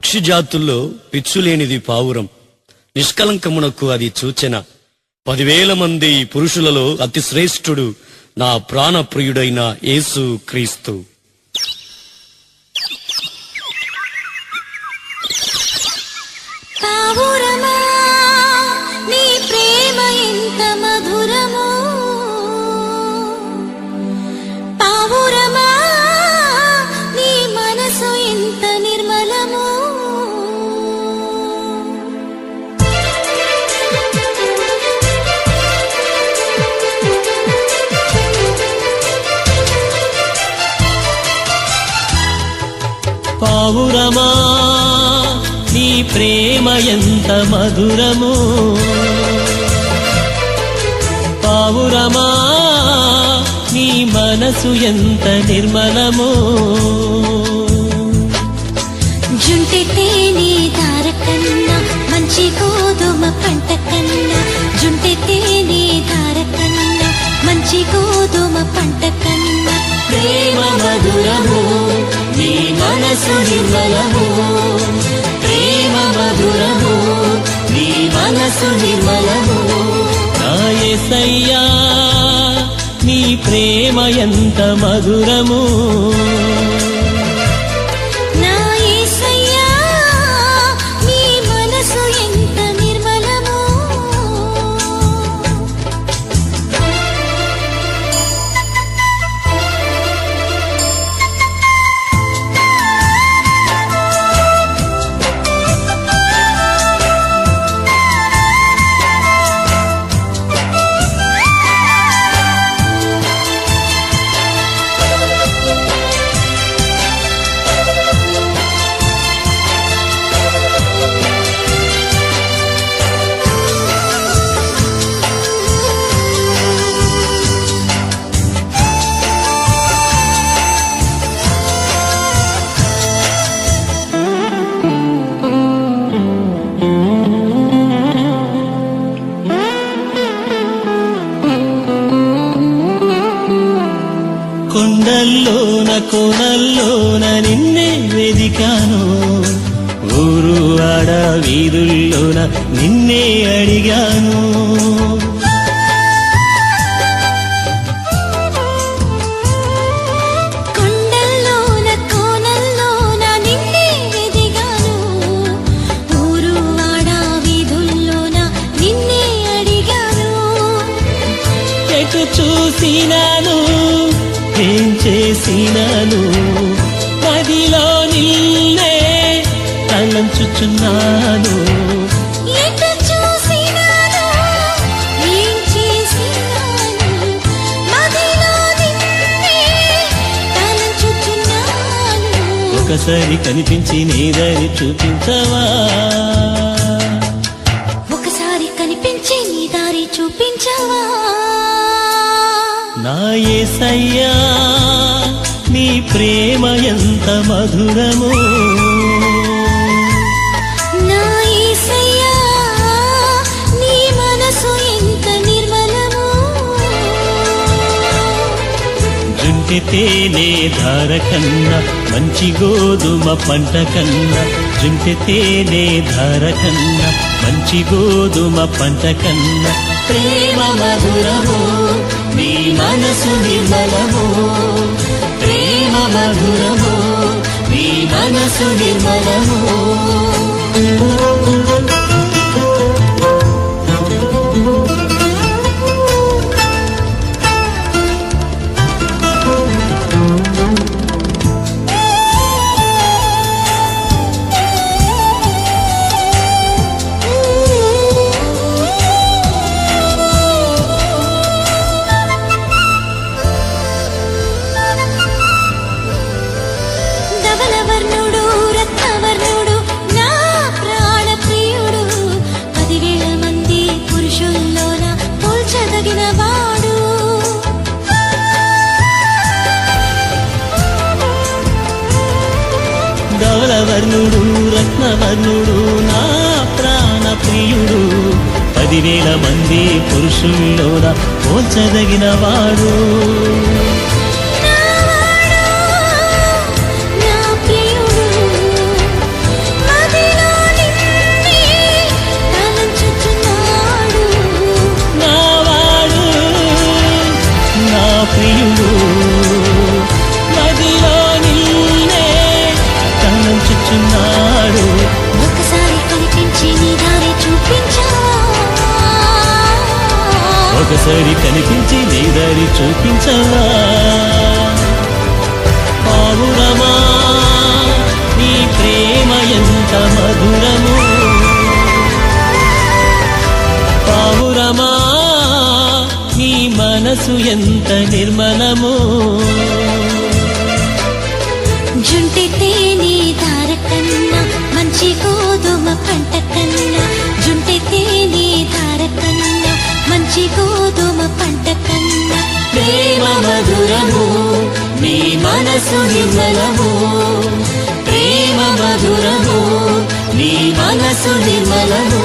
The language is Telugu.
పక్షి జాతుల్లో పిచ్చులేనిది పావురం, నిష్కలంకమునకు అది సూచన. 10,000 మంది పురుషులలో అతి శ్రేష్ఠుడు నా ప్రాణప్రియుడైన యేసు క్రీస్తు. పావురమా నీ ప్రేమ ఎంత మధురమో, పావురమా నీ మనసు ఎంత నిర్మలమో. పావురమా నీ ప్రేమ ఎంత మధురము, పావురమా నీ మనసు ఎంత నిర్మలము. జుంటె తేనె ధార కన్నా మంచి గోధుమ పంట కన్నా, జుంటె తేనె ధార కన్నా మంచి గోధుమ పంట కన్నా ప్రేమ మధురము నీ మనసు నిర్మలము, ప్రేమ మధురము నీ మనసు నిర్మలము. నా యేసయ్యా నీ ప్రేమ ఎంత మధురము, నా యేసయ్యా నీ మనసు ఎంత నిర్మలము. కొండల్లోన కోనల్లోన నిన్నే వెదికాను, ఊరు ఆడ వీధుల్లోన నిన్నే అడిగాను. కొండల్లోన కోనల్లోన నిన్నే వెదిగాను, ఊరు వాడ వీధుల్లోన నిన్నే అడిగాను. ఎటు చూసినాను ఏం చేసినాను, మదిలో నిన్నే తలంచుచున్నాను. ఎటు చూసినాను ఏం చేసినాను, మదిలో నిన్నే తలంచుచున్నాను. ఒకసారి కనిపించి నీ దారి చూపించవా, ఒకసారి కనిపించి నీ దారి చూపించవా. నా యేసయ్యా నీ ప్రేమ ఎంత మధురము, నా యేసయ్యా నీ మనసు ఎంత నిర్మలము. జుంటె తేనె ధార కన్నా మంచి గోధుమ పంట కన్నా, జుంటె తేనె ధార కన్నా మంచి గోధుమ పంట కన్నా ప్రేమ మధురము నీ మనసు నిర్మలము, ప్రేమ మధురము నీ మనసు నిర్మలము. ధవలవర్ణుడు రత్నవర్ణుడు నా ప్రాణప్రియుడు, 10,000 మంది పురుషుల్లోన పోల్చదగిన వాడు. ధవలవర్ణుడు రత్నవర్ణుడు నా ప్రాణప్రియుడు, 10,000 మంది పురుషుల్లోన పోల్చదగిన వాడు. నా ప్రియుడు ఒకసారి కనిపించి నీ దారి చూపించవా పావురమా నీ ప్రేమ ఎంత మధురము పావురమా నీ మనసు ఎంత నిర్మలము జుంటి తేనె ధార కన్నా మంచి గోధుమ పంట కన్నా జుంటి తేనె ధార కన్నా మంచి గోధుమ పంట కన్నా ప్రేమ మధురము నీ మనసు నిర్మలము ప్రేమ మధురము నీ మనసు నిర్మలము